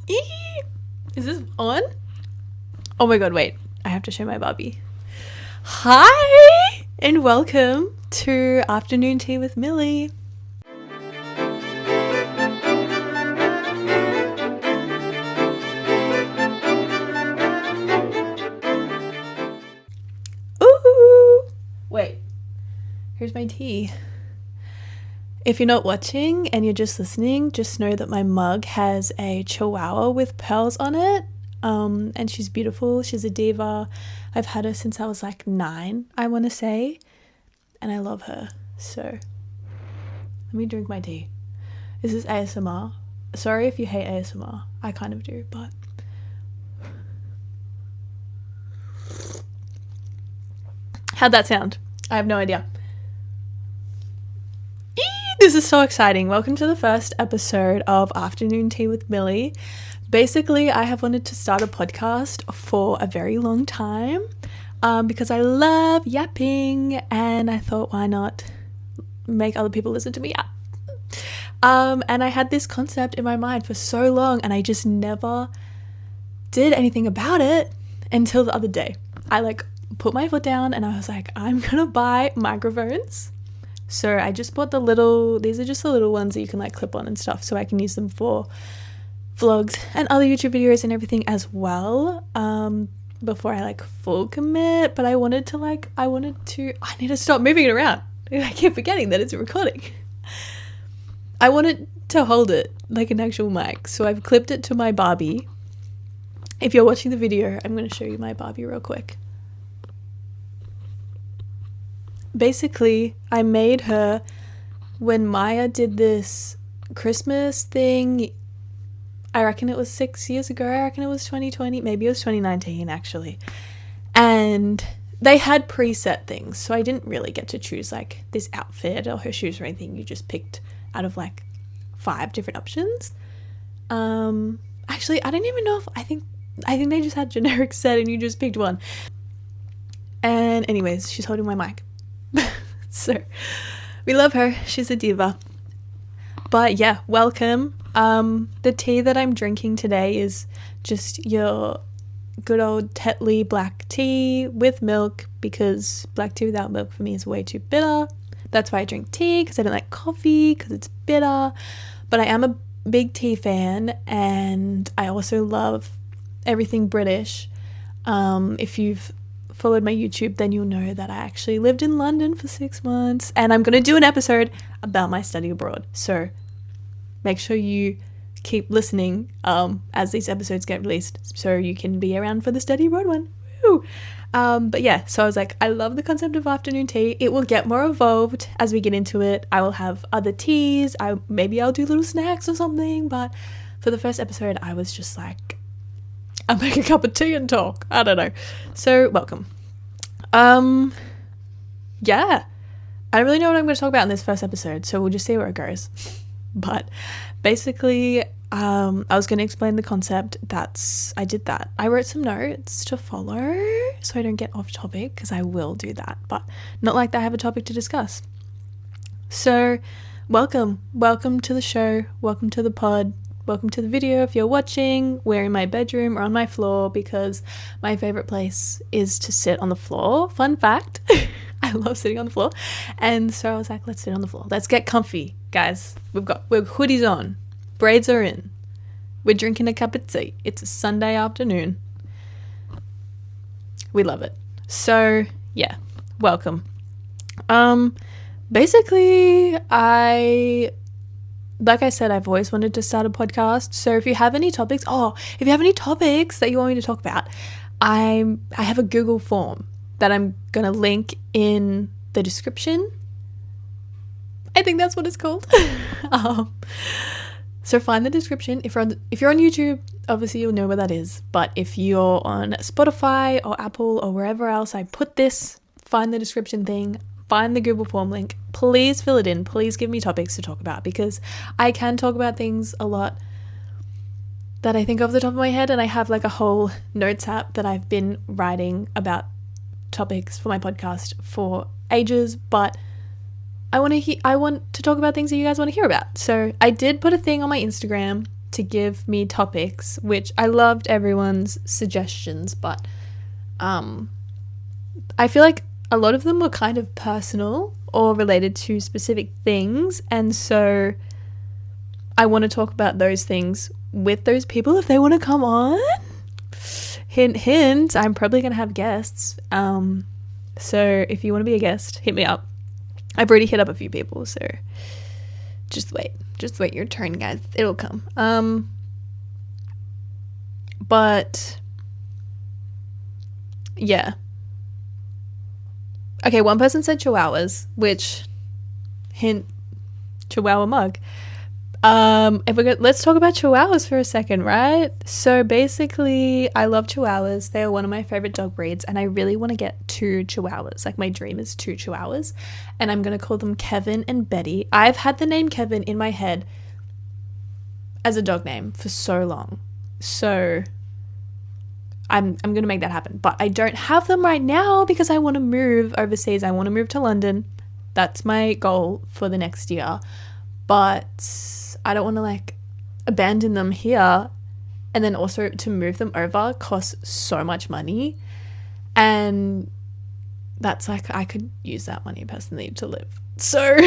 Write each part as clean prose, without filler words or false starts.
Eee! Is this on? Oh my god, wait. I have to show my Barbie. Hi! And welcome to Afternoon Tea with Millie. Ooh! Wait. Here's my tea. If you're not watching and you're just listening, just know that my mug has a chihuahua with pearls on it. And she's beautiful. She's a diva. I've had her since I was like 9, I want to say. And I love her. So, let me drink my tea. Is this ASMR? Sorry if you hate ASMR. I kind of do, but... How'd that sound? I have no idea. This is so exciting. Welcome to the first episode of Afternoon Tea with Millie. Basically, I have wanted to start a podcast for a very long time because I love yapping, and I thought, why not make other people listen to me yap? And I had this concept in my mind for so long, and I just never did anything about it until the other day. I put my foot down and I was like, I'm gonna buy microphones. So I just bought these are just the little ones that you can clip on and stuff, so I can use them for vlogs and other YouTube videos and everything as well, before I full commit. But I need to stop moving it around. I keep forgetting that it's recording. I wanted to hold it like an actual mic, so I've clipped it to my Barbie. If you're watching the video, I'm going to show you my Barbie real quick. Basically, I made her when Maya did this Christmas thing. I reckon it was 6 years ago. I reckon it was 2020. Maybe it was 2019, actually. And they had preset things, so I didn't really get to choose this outfit or her shoes or anything. You just picked out of 5 different options. Actually, I don't even know if I think they just had generic set and you just picked one. And anyways, she's holding my mic. So we love her. She's a diva. But yeah, welcome. The tea that I'm drinking today is just your good old Tetley black tea with milk, because black tea without milk for me is way too bitter. That's why I drink tea, because I don't like coffee because it's bitter. But I am a big tea fan, and I also love everything British. If you've followed my YouTube, then you'll know that I actually lived in London for 6 months, and I'm going to do an episode about my study abroad. So make sure you keep listening as these episodes get released, so you can be around for the study abroad one. Woo! But yeah, so I was like, I love the concept of afternoon tea. It will get more evolved as we get into it. I will have other teas. Maybe I'll do little snacks or something, but for the first episode, I was just like, I'll make a cup of tea and talk. I don't know. So welcome. Yeah, I don't really know what I'm going to talk about in this first episode, so we'll just see where it goes. But basically, I was going to explain the concept. I did that. I wrote some notes to follow so I don't get off topic, because I will do that, but not like that I have a topic to discuss. So welcome to the show, welcome to the pod. Welcome to the video if you're watching. We're in my bedroom or on my floor, because my favorite place is to sit on the floor. Fun fact, I love sitting on the floor. And so I was like, let's sit on the floor. Let's get comfy, guys. We're hoodies on. Braids are in. We're drinking a cup of tea. It's a Sunday afternoon. We love it. So yeah, welcome. Basically, like I said, I've always wanted to start a podcast. So if you have any topics that you want me to talk about, I have a Google form that I'm going to link in the description. I think that's what it's called. So find the description. If you're on YouTube, obviously you'll know where that is. But if you're on Spotify or Apple or wherever else I put this, find the description thing. Find the Google form link. Please fill it in. Please give me topics to talk about, because I can talk about things a lot that I think off the top of my head, and I have a whole notes app that I've been writing about topics for my podcast for ages, but I want to talk about things that you guys want to hear about. So I did put a thing on my Instagram to give me topics, which I loved everyone's suggestions, but I feel like a lot of them were kind of personal or related to specific things, and so I want to talk about those things with those people if they want to come on. Hint, hint, I'm probably going to have guests. So if you want to be a guest, hit me up. I've already hit up a few people, so just wait your turn, guys. It'll come. But yeah. Okay, one person said chihuahuas, which, hint, chihuahua mug. Let's talk about chihuahuas for a second, right? So basically, I love chihuahuas. They are one of my favorite dog breeds, and I really want to get 2 chihuahuas. Like, my dream is 2 chihuahuas, and I'm going to call them Kevin and Betty. I've had the name Kevin in my head as a dog name for so long. So I'm going to make that happen. But I don't have them right now because I want to move overseas. I want to move to London. That's my goal for the next year. But I don't want to like abandon them here, and then also to move them over costs so much money, and that's like, I could use that money personally to live. So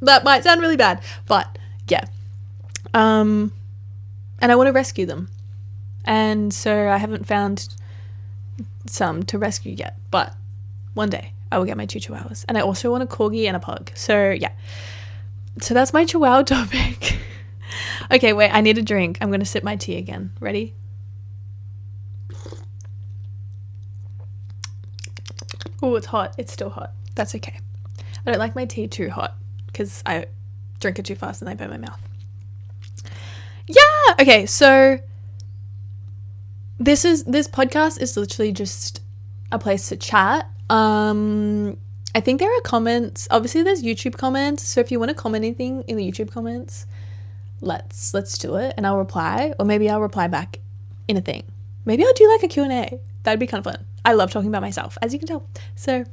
that might sound really bad, but yeah. And I want to rescue them, and so I haven't found some to rescue yet, but one day I will get my 2 chihuahuas, and I also want a corgi and a pug. So yeah. So that's my chihuahua topic. Okay, wait, I need a drink. I'm going to sip my tea again. Ready? Oh, it's hot. It's still hot. That's okay. I don't like my tea too hot because I drink it too fast and I burn my mouth. Yeah! Okay, so this podcast is literally just a place to chat. I think there are comments. Obviously, there's YouTube comments. So if you want to comment anything in the YouTube comments, let's do it, and I'll reply. Or maybe I'll reply back in a thing. Maybe I'll do like a Q&A. That'd be kind of fun. I love talking about myself, as you can tell. So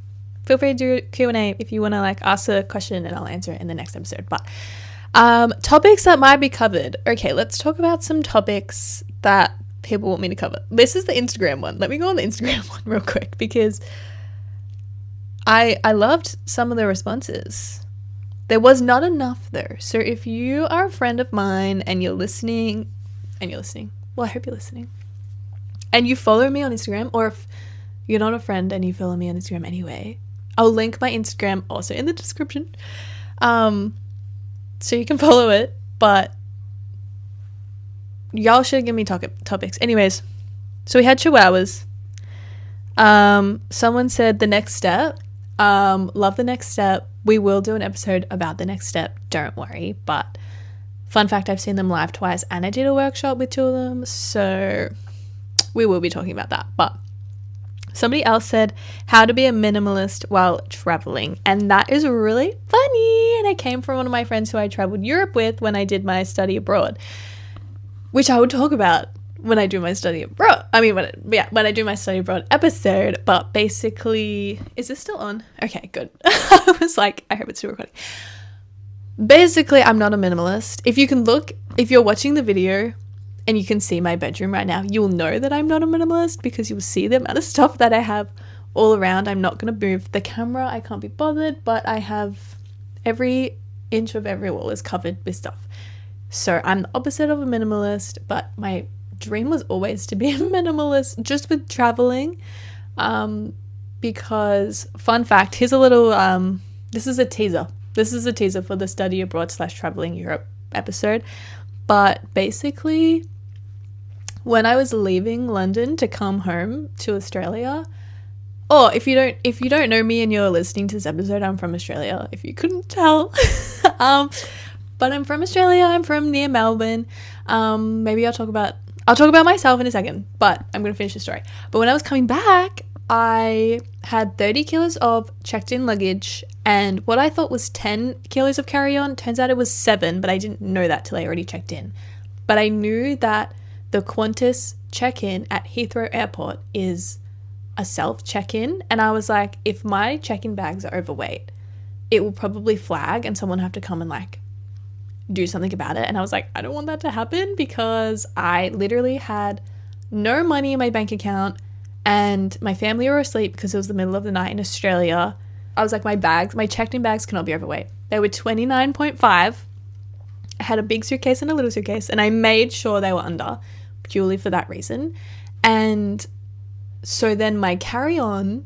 feel free to do a Q&A if you want to like ask a question, and I'll answer it in the next episode. But topics that might be covered. Okay, let's talk about some topics that people want me to cover. This is the Instagram one. Let me go on the Instagram one real quick because I loved some of the responses. There was not enough though. So if you are a friend of mine and you're listening, well, I hope you're listening, and you follow me on Instagram, or if you're not a friend and you follow me on Instagram anyway, I'll link my Instagram also in the description. So you can follow it, but y'all should give me topics. Anyways, so we had chihuahuas. Someone said the next step. Love the next step. We will do an episode about the next step, don't worry. But fun fact, I've seen them live twice, and I did a workshop with 2 of them, so we will be talking about that. But somebody else said how to be a minimalist while traveling, and that is really funny, and it came from one of my friends who I traveled Europe with when I did my study abroad, which I would talk about when I do my study abroad. When I do my study abroad episode. But basically, is this still on? Okay, good. I was like, I hope it's still recording. Basically, I'm not a minimalist. If you're watching the video and you can see my bedroom right now, you'll know that I'm not a minimalist because you'll see the amount of stuff that I have all around. I'm not going to move the camera. I can't be bothered, but I have every inch of every wall is covered with stuff. So I'm the opposite of a minimalist, but my dream was always to be a minimalist just with traveling, because fun fact, here's a little this is a teaser for the study abroad / traveling Europe episode. But basically, when I was leaving London to come home to Australia, if you don't know me and you're listening to this episode, I'm from Australia, if you couldn't tell. But I'm from Australia. I'm from near Melbourne. Maybe I'll talk about myself in a second, but I'm going to finish the story. But when I was coming back, I had 30 kilos of checked in luggage, and what I thought was 10 kilos of carry-on, turns out it was 7, but I didn't know that till I already checked in. But I knew that the Qantas check-in at Heathrow Airport is a self check-in, and I was like, if my check-in bags are overweight, it will probably flag and someone have to come and like do something about it. And I was like, I don't want that to happen, because I literally had no money in my bank account and my family were asleep because it was the middle of the night in Australia. I was like, my checked-in bags cannot be overweight. They were 29.5. I had a big suitcase and a little suitcase, and I made sure they were under, purely for that reason. And so then my carry-on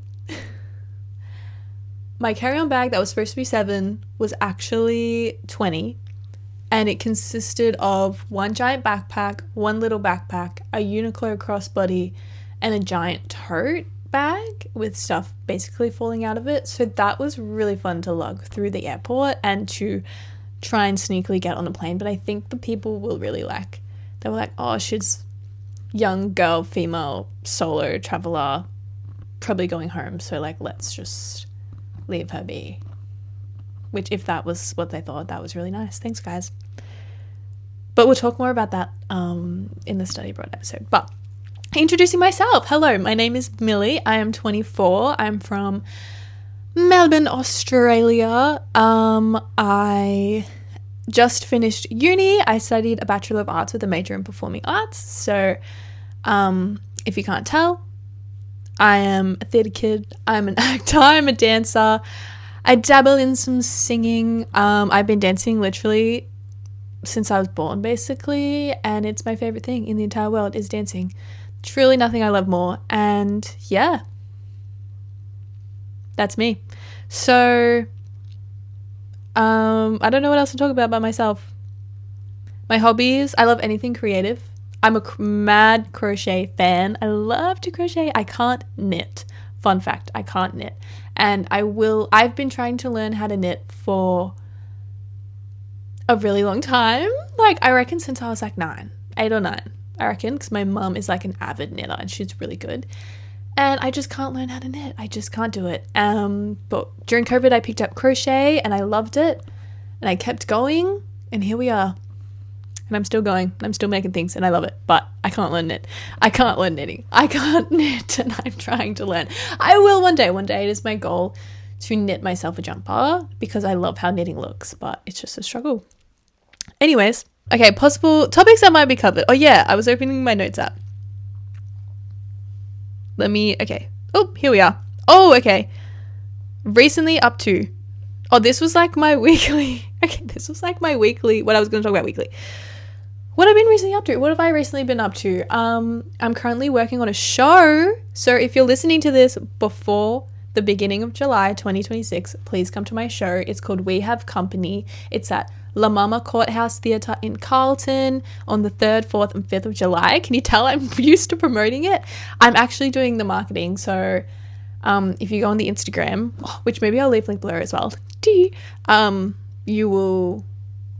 bag that was supposed to be 7 was actually 20. And it consisted of one giant backpack, one little backpack, a Uniqlo crossbody, and a giant tote bag with stuff basically falling out of it. So that was really fun to lug through the airport and to try and sneakily get on the plane. But I think the people will really like, they were like, oh, she's young girl, female, solo traveler, probably going home. So like, let's just leave her be. Which, if that was what they thought, that was really nice. Thanks, guys. But we'll talk more about that in the study abroad episode. But introducing myself. Hello, my name is Millie. I am 24. I'm from Melbourne, Australia. I just finished uni. I studied a Bachelor of Arts with a major in Performing Arts. So if you can't tell, I am a theatre kid. I'm an actor. I'm a dancer. I dabble in some singing. I've been dancing literally since I was born, basically, and it's my favorite thing in the entire world is dancing. Truly nothing I love more. And yeah, that's me. So I don't know what else to talk about myself. My hobbies, I love anything creative. I'm a mad crochet fan. I love to crochet. I can't knit. Fun fact, I can't knit. And I've been trying to learn how to knit for a really long time. Like, I reckon since I was like 8 or 9, I reckon, because my mum is like an avid knitter and she's really good. And I just can't learn how to knit. I just can't do it. But during COVID, I picked up crochet and I loved it. And I kept going, and here we are. And I'm still going. I'm still making things, and I love it. But I can't learn knit. I can't learn knitting. I can't knit, and I'm trying to learn. I will one day. One day it is my goal to knit myself a jumper, because I love how knitting looks, but it's just a struggle. Anyways, okay, possible topics that might be covered. Oh yeah, I was opening my notes app. Okay. Oh, here we are. Oh, okay. Recently up to. Oh, this was like my weekly. Okay, this was like my weekly, what I was going to talk about weekly. What I've been recently up to. What have I recently been up to? I'm currently working on a show. So if you're listening to this before the beginning of July 2026, please come to my show. It's called We Have Company. It's at La Mama Courthouse Theatre in Carlton on the 3rd, 4th and 5th of July. Can you tell I'm used to promoting it? I'm actually doing the marketing. So if you go on the Instagram, which maybe I'll leave link below as well, you will,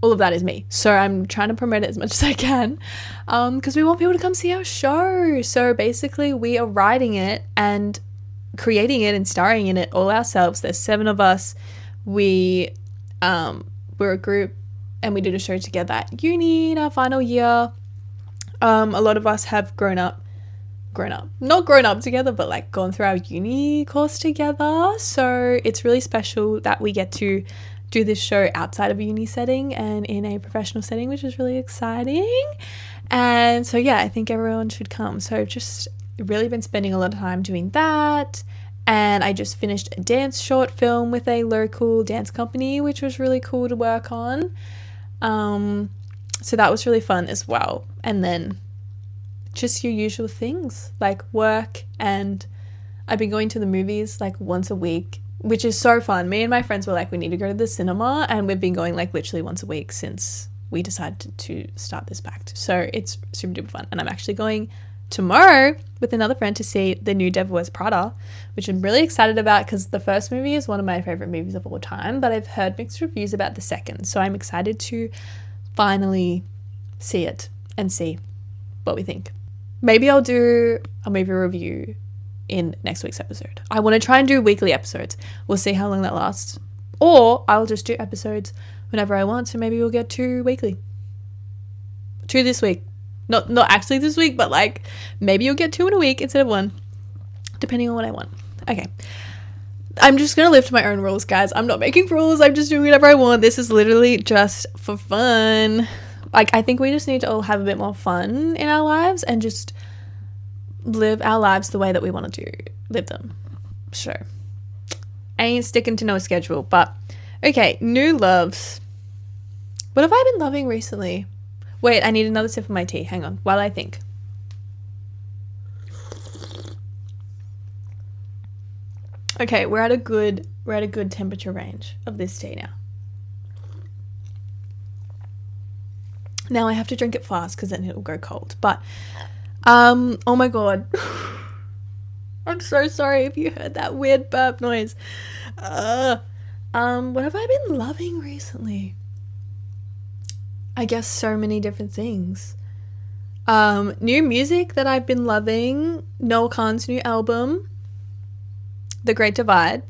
all of that is me. So I'm trying to promote it as much as I can, because we want people to come see our show. So basically we are writing it and creating it and starring in it all ourselves. There's 7 of us. We're a group and we did a show together at uni in our final year. A lot of us have not grown up together, but like gone through our uni course together. So it's really special that we get to do this show outside of a uni setting and in a professional setting, which is really exciting. And so yeah, I think everyone should come. So I've just really been spending a lot of time doing that. And I just finished a dance short film with a local dance company, which was really cool to work on. So that was really fun as well. And then just your usual things like work, and I've been going to the movies like once a week, which is so fun. Me and my friends were like, we need to go to the cinema, and we've been going like literally once a week since we decided to start this pact. So it's super duper fun. And I'm actually going tomorrow with another friend to see the new Devil Wears Prada, which I'm really excited about because the first movie is one of my favorite movies of all time, but I've heard mixed reviews about the second. So I'm excited to finally see it and see what we think. Maybe I'll do a movie review in next week's episode. I want to try and do weekly episodes. We'll see how long that lasts. Or I'll just do episodes whenever I want. So maybe we'll get 2 weekly. 2 this week. Not actually this week, but like maybe you'll get 2 in a week instead of 1, depending on what I want. Okay. I'm just gonna live to my own rules, guys. I'm not making rules. I'm just doing whatever I want. This is literally just for fun. Like, I think we just need to all have a bit more fun in our lives and just live our lives the way that we want to live them. Sure. I ain't sticking to no schedule, but okay, new loves. What have I been loving recently? Wait, I need another sip of my tea. Hang on, while I think. Okay, we're at a good temperature range of this tea now. Now I have to drink it fast because then it'll go cold. But oh my god. I'm so sorry if you heard that weird burp noise. What have I been loving recently? I guess so many different things. New music that I've been loving. Noel Khan's new album, The Great Divide.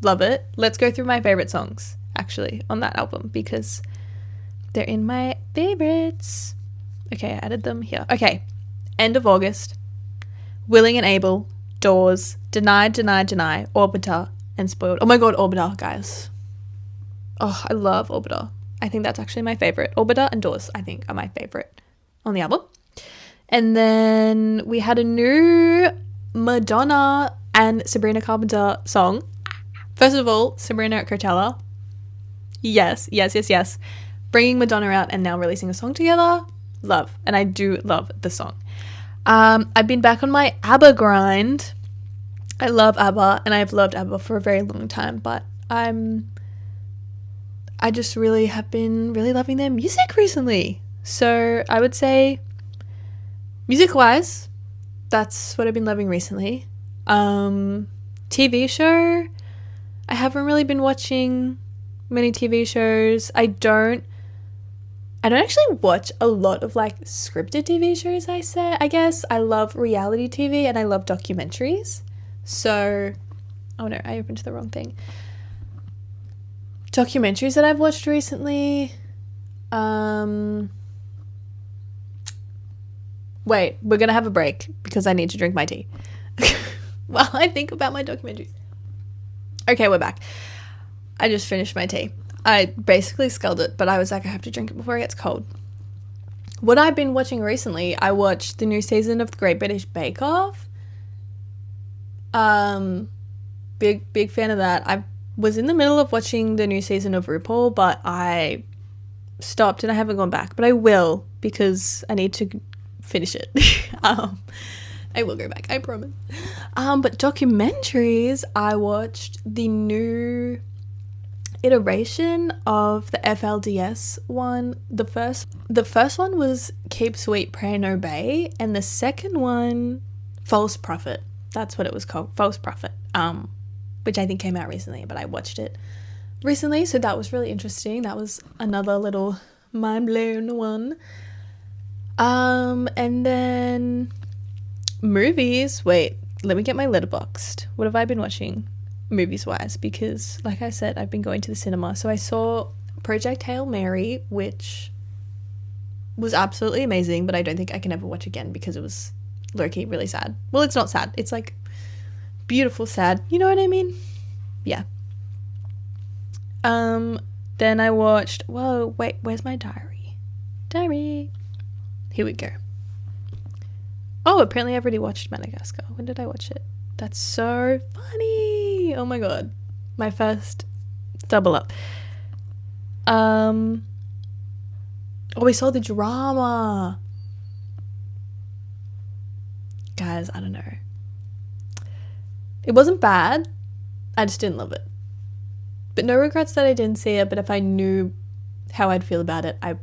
Love it. Let's go through my favorite songs actually on that album because they're in my favorites. Okay, I added them here. Okay. End of August. Willing and Able. Doors. Denied, Orbiter, and Spoiled. Oh my god, Orbiter, guys. Oh, I love Orbiter. I think that's actually my favorite. Orbiter and Doors, I think, are my favorite on the album. And then we had a new Madonna and Sabrina Carpenter song. First of all, Sabrina at Coachella. Yes. Bringing Madonna out and now releasing a song together. Love. And I do love the song. I've been back on my ABBA grind. I love ABBA and I've loved ABBA for a very long time, but I just really have been really loving their music recently. So I would say music-wise, that's what I've been loving recently. TV show, I haven't really been watching many TV shows. I don't actually watch a lot of like scripted TV shows, I guess. I love reality TV and I love documentaries. So, oh no, I opened the wrong thing. Documentaries that I've watched recently. Wait, we're gonna have a break because I need to drink my tea while I think about my documentaries. Okay, we're back. I just finished my tea. I basically sculled it, but I was like, I have to drink it before it gets cold. What I've been watching recently, I watched the new season of The Great British Bake Off. Big fan of that. I was in the middle of watching the new season of RuPaul, but I stopped and I haven't gone back, but I will because I need to finish it. I will go back, I promise. But documentaries, I watched the new iteration of the FLDS one. The first one was Keep Sweet, Pray and Obey, and the second one, False Prophet. That's what it was called, False Prophet, which I think came out recently, but I watched it recently, so that was really interesting. That was another little mind-blown one. And then movies. Wait, let me get my Letterboxd. What have I been watching movies-wise? Because, like I said, I've been going to the cinema. So I saw Project Hail Mary, which was absolutely amazing, but I don't think I can ever watch again because it was low-key really sad. Well, it's not sad. It's like beautiful sad. You know what I mean? Yeah. Then I watched... Whoa, wait, where's my diary? Here we go. Oh, apparently I've already watched Madagascar. When did I watch it? That's so funny. Oh my god. My first double up. Oh, we saw the drama. Guys, I don't know. It wasn't bad. I just didn't love it. But no regrets that I didn't see it, but if I knew how I'd feel about it, I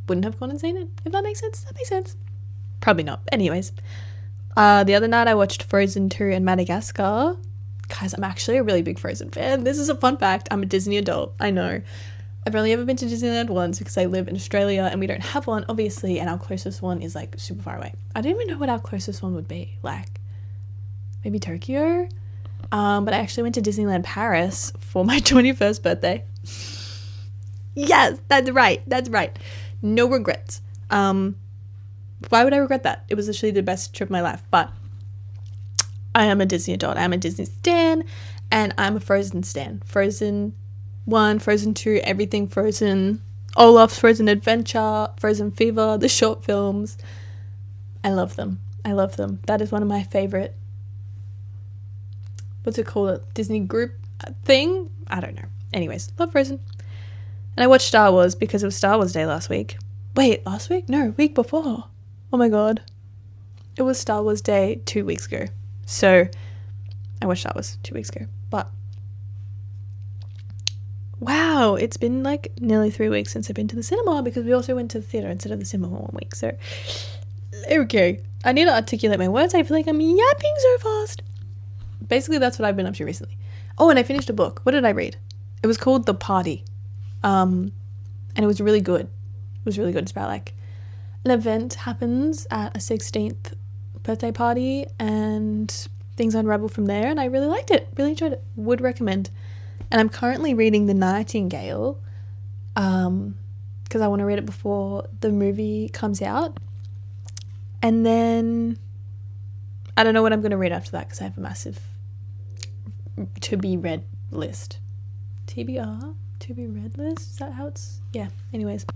wouldn't have gone and seen it. If that makes sense. That makes sense. Probably not. Anyways. The other night I watched Frozen 2 and Madagascar. Guys, I'm actually a really big Frozen fan. This is a fun fact. I'm a Disney adult. I know. I've only ever been to Disneyland once because I live in Australia and we don't have one, obviously, and our closest one is like super far away. I don't even know what our closest one would be. Like, maybe Tokyo? But I actually went to Disneyland Paris for my 21st birthday. Yes, that's right. No regrets. Why would I regret that? It was literally the best trip of my life. But I am a Disney adult. I'm a Disney stan, and I'm a Frozen stan. Frozen 1, Frozen 2, everything Frozen. Olaf's Frozen Adventure, Frozen Fever, the short films. I love them. I love them. That is one of my favorite, what's it called? Disney group thing? I don't know. Anyways, love Frozen. And I watched Star Wars because it was Star Wars Day last week. Wait, last week? No, week before. Oh my god. It was Star Wars Day 2 weeks ago. So, I watched Star Wars 2 weeks ago. But, wow, it's been like nearly 3 weeks since I've been to the cinema because we also went to the theatre instead of the cinema 1 week. So, okay. I need to articulate my words. I feel like I'm yapping so fast. Basically, that's what I've been up to recently. Oh, and I finished a book. What did I read? It was called The Party. And it was really good. It was really good. It's about like an event happens at a 16th birthday party and things unravel from there, and I really liked it. Really enjoyed it. Would recommend. And I'm currently reading The Nightingale because I want to read it before the movie comes out. And then I don't know what I'm going to read after that because I have a massive to be read list. TBR? To be read list? Is that how it's? Yeah. Anyways.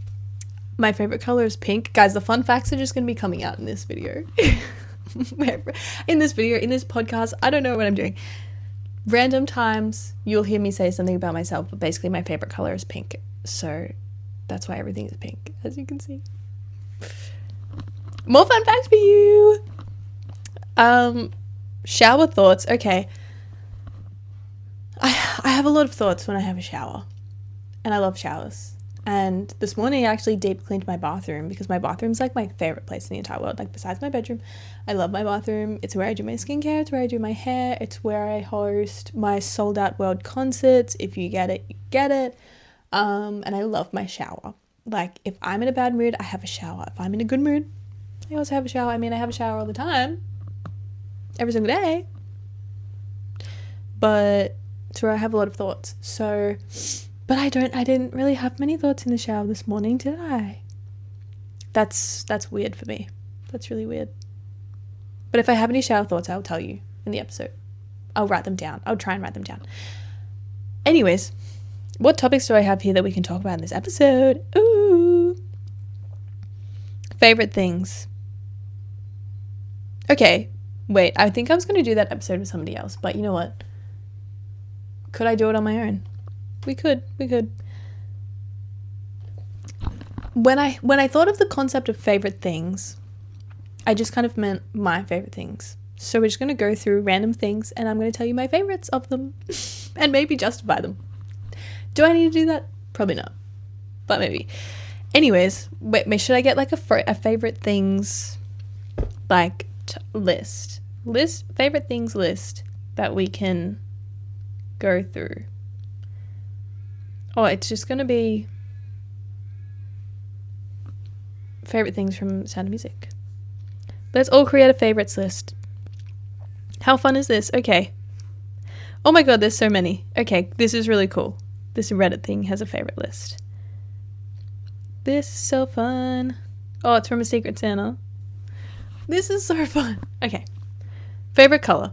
My favorite color is pink. Guys, the fun facts are just going to be coming out in this video. In this podcast, I don't know what I'm doing. Random times, you'll hear me say something about myself, but basically my favorite color is pink. So that's why everything is pink, as you can see. More fun facts for you. Shower thoughts. Okay. I have a lot of thoughts when I have a shower. And I love showers. And this morning I actually deep cleaned my bathroom because my bathroom's like my favorite place in the entire world. Like besides my bedroom, I love my bathroom. It's where I do my skincare. It's where I do my hair. It's where I host my sold out world concerts. If you get it, you get it. And I love my shower. Like if I'm in a bad mood, I have a shower. If I'm in a good mood, I also have a shower. I mean, I have a shower all the time. Every single day. But it's where I have a lot of thoughts. So, but I didn't really have many thoughts in the shower this morning, did I? That's weird for me. That's really weird. But if I have any shower thoughts, I'll tell you in the episode. I'll write them down. I'll try and write them down. Anyways, what topics do I have here that we can talk about in this episode? Ooh. Favorite things. Okay, wait. I think I was going to do that episode with somebody else, but you know what? Could I do it on my own? We could. When I thought of the concept of favorite things, I just kind of meant my favorite things. So we're just going to go through random things and I'm going to tell you my favorites of them and maybe justify them. Do I need to do that? Probably not, but maybe. Anyways, wait, should I get like a favorite things like list favorite things list that we can go through? Oh, it's just going to be favorite things from Sound of Music. Let's all create a favorites list. How fun is this? Okay. Oh my god, there's so many. Okay, this is really cool. This Reddit thing has a favorite list. This is so fun. Oh, it's from a Secret Santa. This is so fun. Okay. Favorite color.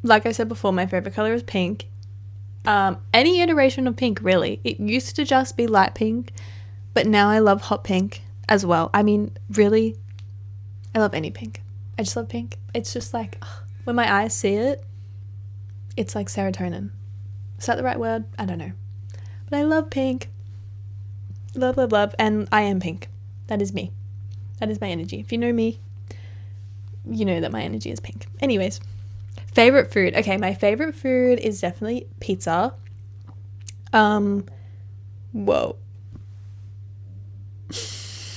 Like I said before, my favorite color is pink. Any iteration of pink, really. It used to just be light pink, but now I love hot pink as well. I mean, really, I love any pink. I just love pink. It's just like, when my eyes see it, it's like serotonin. Is that the right word? I don't know. But I love pink. Love, love, love. And I am pink. That is me. That is my energy. If you know me, you know that my energy is pink. Anyways. Favorite food. Okay, my favorite food is definitely pizza. Whoa.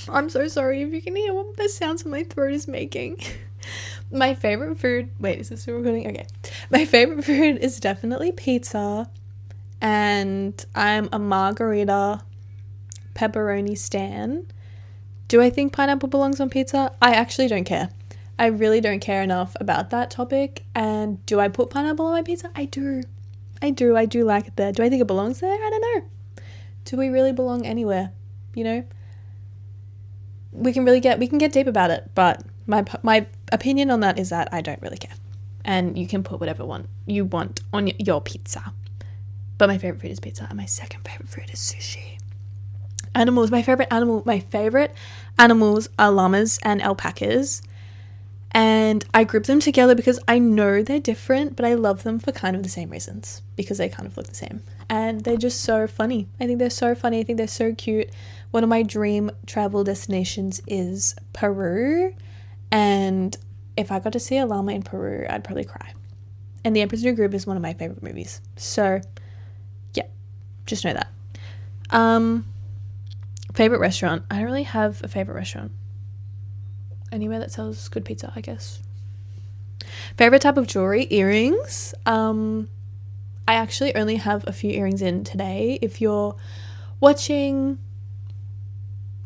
I'm so sorry if you can hear what the sounds my throat is making. My favorite food. Wait, is this still recording? Okay. My favorite food is definitely pizza. And I'm a margarita pepperoni stan. Do I think pineapple belongs on pizza? I actually don't care. I really don't care enough about that topic. And do I put pineapple on my pizza? I do like it there. Do I think it belongs there? I don't know. Do we really belong anywhere? You know? We can get deep about it, but my opinion on that is that I don't really care. and you can put whatever one you want on your pizza. But my favorite food is pizza, and my second favorite food is sushi. Animals, my favorite animals are llamas and alpacas, and I group them together because I know they're different, but I love them for kind of the same reasons, because they kind of look the same, and they're just so funny. I think they're so funny. I think they're so cute. One of my dream travel destinations is Peru, and if I got to see a llama in Peru, I'd probably cry. And The Emperor's New Groove is one of my favorite movies, so yeah, just know that. Favorite restaurant, I don't really have a favorite restaurant. Anywhere that sells good pizza, I guess. Favorite type of jewelry, earrings. I actually only have a few earrings in today. If you're watching,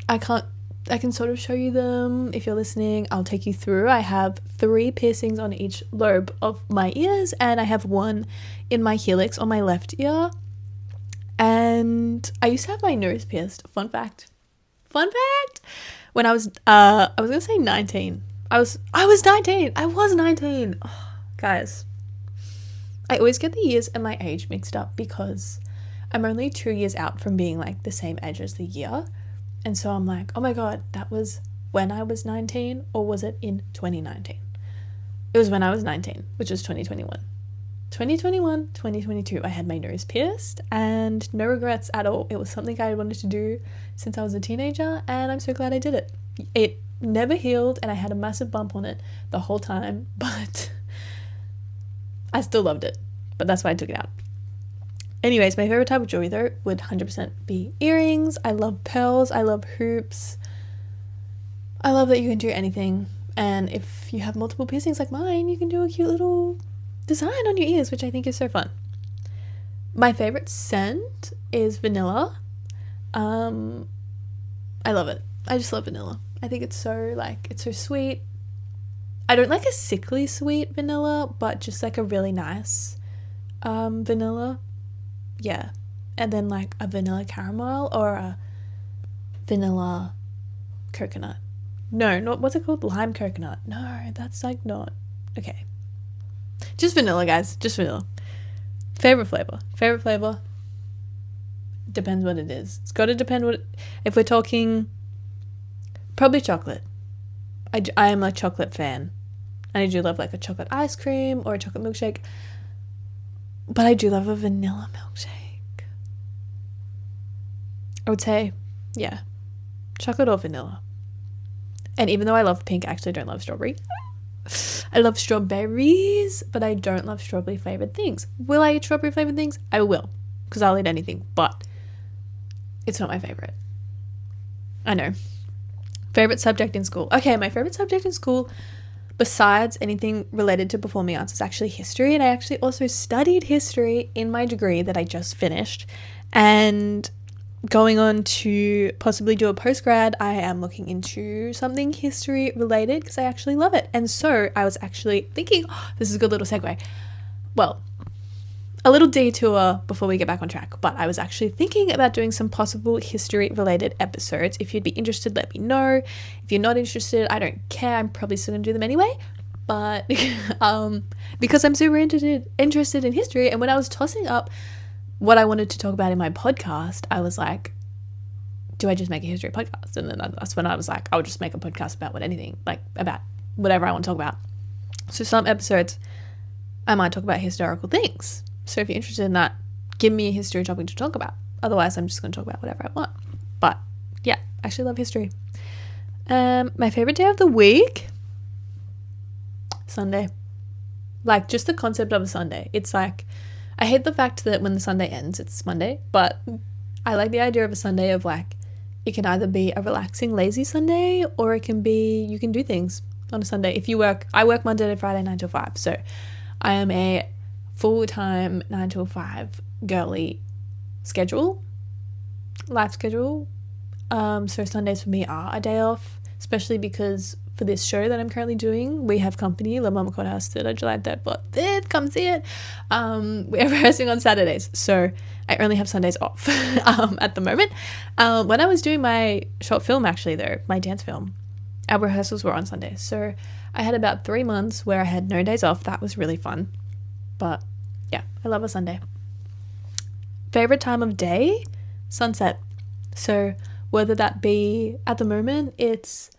I can sort of show you them. If you're listening, I'll take you through. I have 3 piercings on each lobe of my ears, and I have 1 in my helix on my left ear. And I used to have my nose pierced. Fun fact. When I was gonna say 19. I was 19. I was 19. Oh, guys, I always get the years and my age mixed up because I'm only 2 years out from being like the same age as the year. And so I'm like, oh my God, that was when I was 19, or was it in 2019? It was when I was 19, which was 2021. 2022, I had my nose pierced, and no regrets at all. It was something I wanted to do since I was a teenager, and I'm so glad I did it. It never healed, and I had a massive bump on it the whole time, but I still loved it. But that's why I took it out. Anyways, my favorite type of jewelry though would 100% be earrings. I love pearls. I love hoops. I love that you can do anything. And if you have multiple piercings like mine, you can do a cute little design on your ears, which I think is so fun. My favorite scent is vanilla. I love it. I just love vanilla. I think it's so sweet. I don't like a sickly sweet vanilla, but just like a really nice vanilla. Yeah. And then like a vanilla caramel or a vanilla coconut. No, not, what's it called? Lime coconut. No, that's like not. Okay. Just vanilla, guys. Just vanilla. Favorite flavor. Depends what it is. It's got to depend what. If we're talking, probably chocolate. I am a chocolate fan. And I do love like a chocolate ice cream or a chocolate milkshake. But I do love a vanilla milkshake. I would say, yeah, chocolate or vanilla. And even though I love pink, I actually don't love strawberry. I love strawberries, but I don't love strawberry flavored things. Will I eat strawberry flavored things? I will, because I'll eat anything, but it's not my favorite. I know. Favorite subject in school. Okay, my favorite subject in school, besides anything related to performing arts, is actually history. And I actually also studied history in my degree that I just finished. And going on to possibly do a postgrad, I am looking into something history related because I actually love it. And so I was actually thinking, this is a good little segue. Well, a little detour before we get back on track, but I was actually thinking about doing some possible history related episodes. If you'd be interested, let me know. If you're not interested, I don't care. I'm probably still gonna do them anyway. But because I'm super interested in history, and when I was tossing up what I wanted to talk about in my podcast, I was like, do I just make a history podcast? And then that's when I was like, I'll just make a podcast about about whatever I want to talk about. So some episodes I might talk about historical things. So if you're interested in that, give me a history topic to talk about. Otherwise, I'm just going to talk about whatever I want. But yeah, I actually love history. My favorite day of the week? Sunday. Like, just the concept of a Sunday. It's like, I hate the fact that when the Sunday ends, it's Monday, but I like the idea of a Sunday of like, it can either be a relaxing, lazy Sunday, or it can be, you can do things on a Sunday. If you work, I work Monday to Friday, 9 to 5. So I am a full-time 9 to 5 girly life schedule. So Sundays for me are a day off, especially because for this show that I'm currently doing, we have company. La Mama Courthouse, 3rd of July, 3rd, 4th, come see it. We're rehearsing on Saturdays, so I only have Sundays off at the moment. When I was doing my short film, actually though, my dance film, our rehearsals were on Sundays. So I had about 3 months where I had no days off. That was really fun. But yeah, I love a Sunday. Favorite time of day? Sunset. So whether that be, at the moment, it's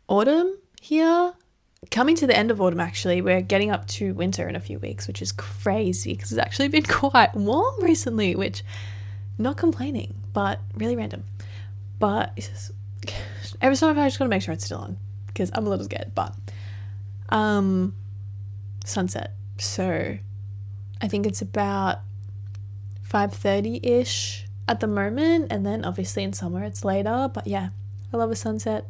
autumn here. Coming to the end of autumn, actually. We're getting up to winter in a few weeks, which is crazy because it's actually been quite warm recently, which, not complaining, but really random. But it's just, every time I just gotta make sure it's still on because I'm a little scared. But sunset. So I think it's about 5:30-ish at the moment, and then obviously in summer it's later. But yeah, I love a sunset.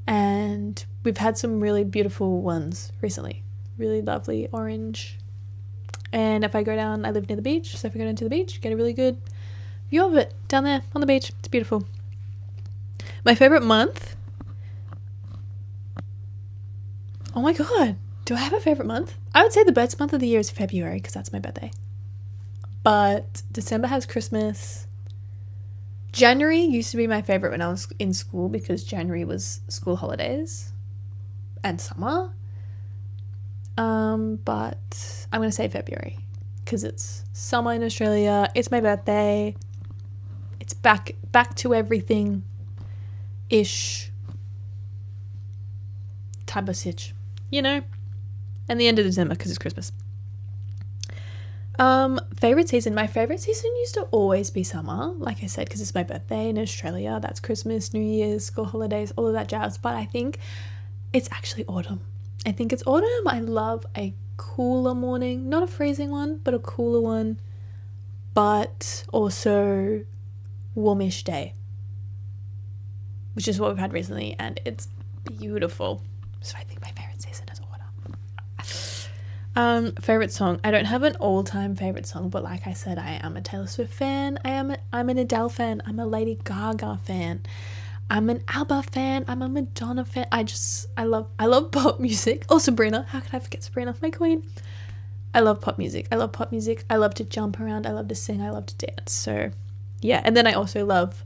And we've had some really beautiful ones recently. Really lovely orange. And if I go down, I live near the beach, so if I go down to the beach, get a really good view of it down there on the beach. It's beautiful. My favorite month? Oh my god, do I have a favorite month? I would say the best month of the year is February because that's my birthday. But December has Christmas. January used to be my favorite when I was in school because January was school holidays and summer. But I'm going to say February because it's summer in Australia. It's my birthday. It's back to everything ish type of sitch, you know? And the end of December because it's Christmas. Favorite season. My favorite season used to always be summer, like I said, because it's my birthday in Australia. That's Christmas, New Year's, school holidays, all of that jazz. But I think it's actually autumn. I think it's autumn. I love a cooler morning, not a freezing one, but a cooler one, but also warmish day, which is what we've had recently, and it's beautiful. So I think my favorite season is autumn. Favorite song. I don't have an all-time favorite song, but like I said, I am a Taylor Swift fan. I'm an Adele fan. I'm a Lady Gaga fan. I'm an ABBA fan. I'm a Madonna fan. I love pop music. Oh, Sabrina. How could I forget Sabrina, my queen? I love pop music. I love to jump around. I love to sing. I love to dance. So yeah, and then I also love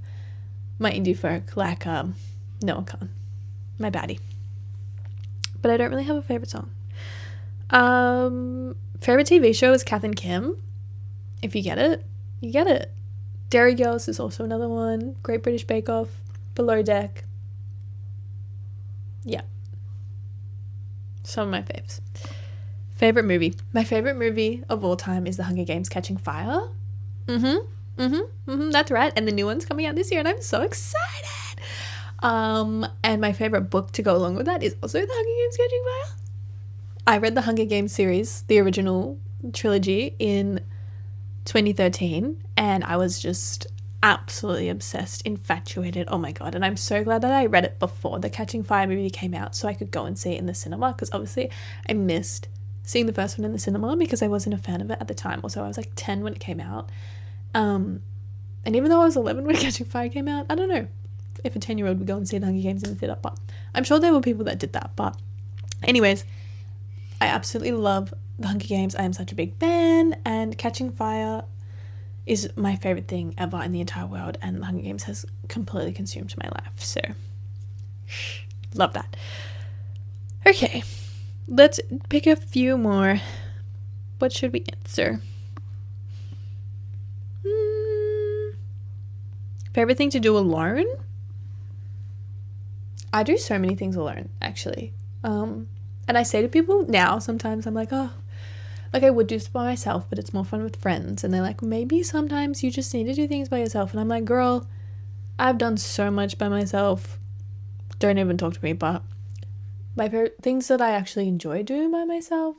my indie folk like Noah Khan, my baddie. But I don't really have a favorite song. Favorite TV show is Kath and Kim. If you get it, you get it. Dairy Girls is also another one. Great British Bake Off. Below Deck. Yeah. Some of my faves. Favorite movie. My favorite movie of all time is The Hunger Games: Catching Fire. That's right. And the new one's coming out this year and I'm so excited. And my favorite book to go along with that is also The Hunger Games: Catching Fire. I read the Hunger Games series, the original trilogy, in 2013, and I was just absolutely obsessed, infatuated. Oh my god. And I'm so glad that I read it before the Catching Fire movie came out so I could go and see it in the cinema, because obviously I missed seeing the first one in the cinema because I wasn't a fan of it at the time. Also, I was like 10 when it came out. And even though I was 11 when Catching Fire came out, I don't know if a 10-year-old would go and see the Hunger Games in the theatre, but I'm sure there were people that did that. But anyways, I absolutely love the Hunger Games. I am such a big fan, and Catching Fire is my favorite thing ever in the entire world, and the Hunger Games has completely consumed my life. So love that. Okay, let's pick a few more. What should we answer? Favorite thing to do alone? I do so many things alone, actually. And I say to people now, sometimes I'm like, oh, like I would do this by myself, but it's more fun with friends. And they're like, maybe sometimes you just need to do things by yourself. And I'm like, girl, I've done so much by myself. Don't even talk to me. But my favorite things that I actually enjoy doing by myself,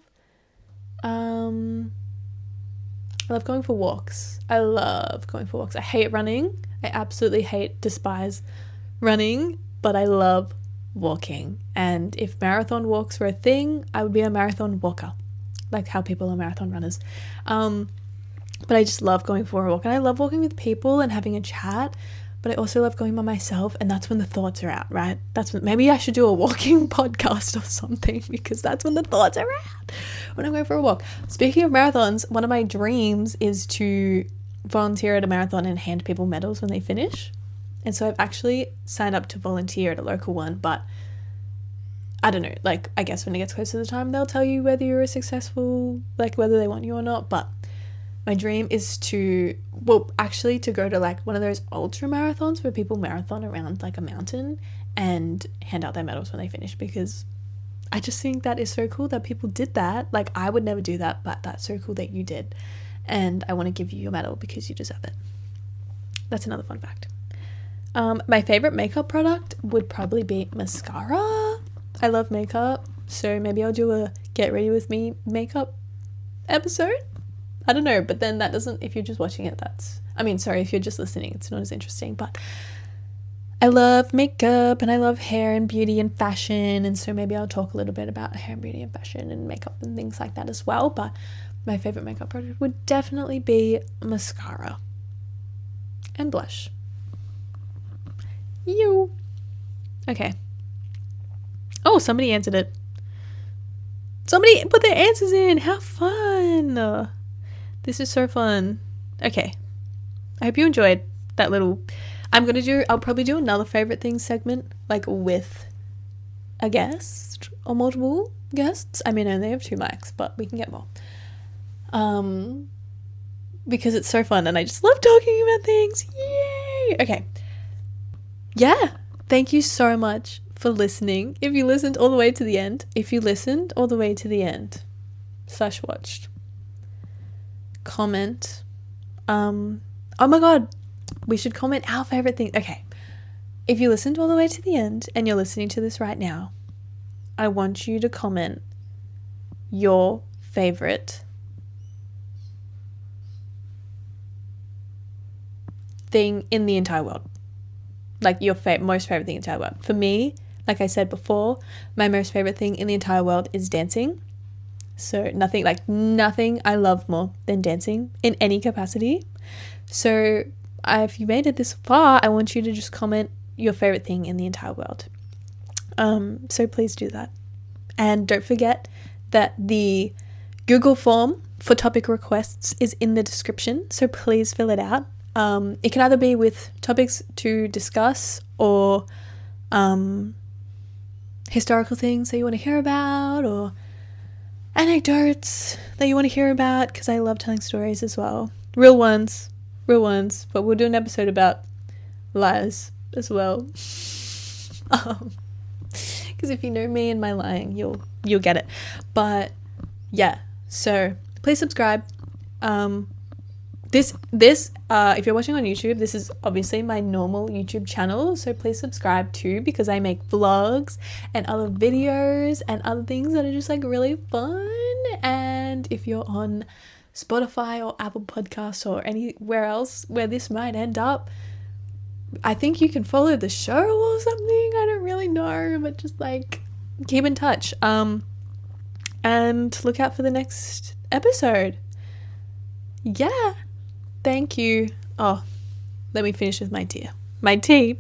I love going for walks. I hate running. I absolutely despise running, but I love walking. And if marathon walks were a thing, I would be a marathon walker, like how people are marathon runners. But I just love going for a walk, and I love walking with people and having a chat, but I also love going by myself, and that's when the thoughts are out, right? That's when maybe I should do a walking podcast or something, because that's when the thoughts are out, when I'm going for a walk. Speaking of marathons, one of my dreams is to volunteer at a marathon and hand people medals when they finish. And so I've actually signed up to volunteer at a local one, but I don't know, like, I guess when it gets close to the time, they'll tell you whether you're a successful, like, whether they want you or not. But my dream is to go to, like, one of those ultra marathons where people marathon around, like, a mountain and hand out their medals when they finish, because I just think that is so cool that people did that. Like, I would never do that, but that's so cool that you did. And I want to give you your medal because you deserve it. That's another fun fact. My favorite makeup product would probably be mascara. I love makeup, so maybe I'll do a get ready with me makeup episode. I don't know, but then that doesn't, if you're just watching it, if you're just listening, it's not as interesting. But I love makeup, and I love hair and beauty and fashion, and so maybe I'll talk a little bit about hair and beauty and fashion and makeup and things like that as well. But my favorite makeup product would definitely be mascara and blush. Okay. Oh, somebody answered it. Somebody put their answers in. How fun. This is so fun. Okay. I hope you enjoyed that little... I'll probably do another favorite things segment, like with a guest or multiple guests. I mean, I only have 2 mics, but we can get more. Because it's so fun and I just love talking about things. Yay! Okay. Yeah. Thank you so much for listening. If you listened all the way to the end, /watched, comment. Oh my god, we should comment our favorite thing. Okay, if you listened all the way to the end and you're listening to this right now, I want you to comment your favorite thing in the entire world. Like your most favorite thing in the entire world. For me, like I said before, my most favorite thing in the entire world is dancing. So nothing I love more than dancing in any capacity. So if you made it this far, I want you to just comment your favorite thing in the entire world. So please do that. And don't forget that the Google form for topic requests is in the description. So please fill it out. It can either be with topics to discuss or historical things that you want to hear about, or anecdotes that you want to hear about, because I love telling stories as well. Real ones, but we'll do an episode about lies as well. Because if you know me and my lying, you'll get it. But yeah, so please subscribe. This if you're watching on YouTube, this is obviously my normal YouTube channel, so please subscribe too, because I make vlogs and other videos and other things that are just like really fun. And if you're on Spotify or Apple Podcasts or anywhere else where this might end up, I think you can follow the show or something. I don't really know, but just like keep in touch. And look out for the next episode. Yeah. Thank you. Oh, let me finish with my tea. My tea.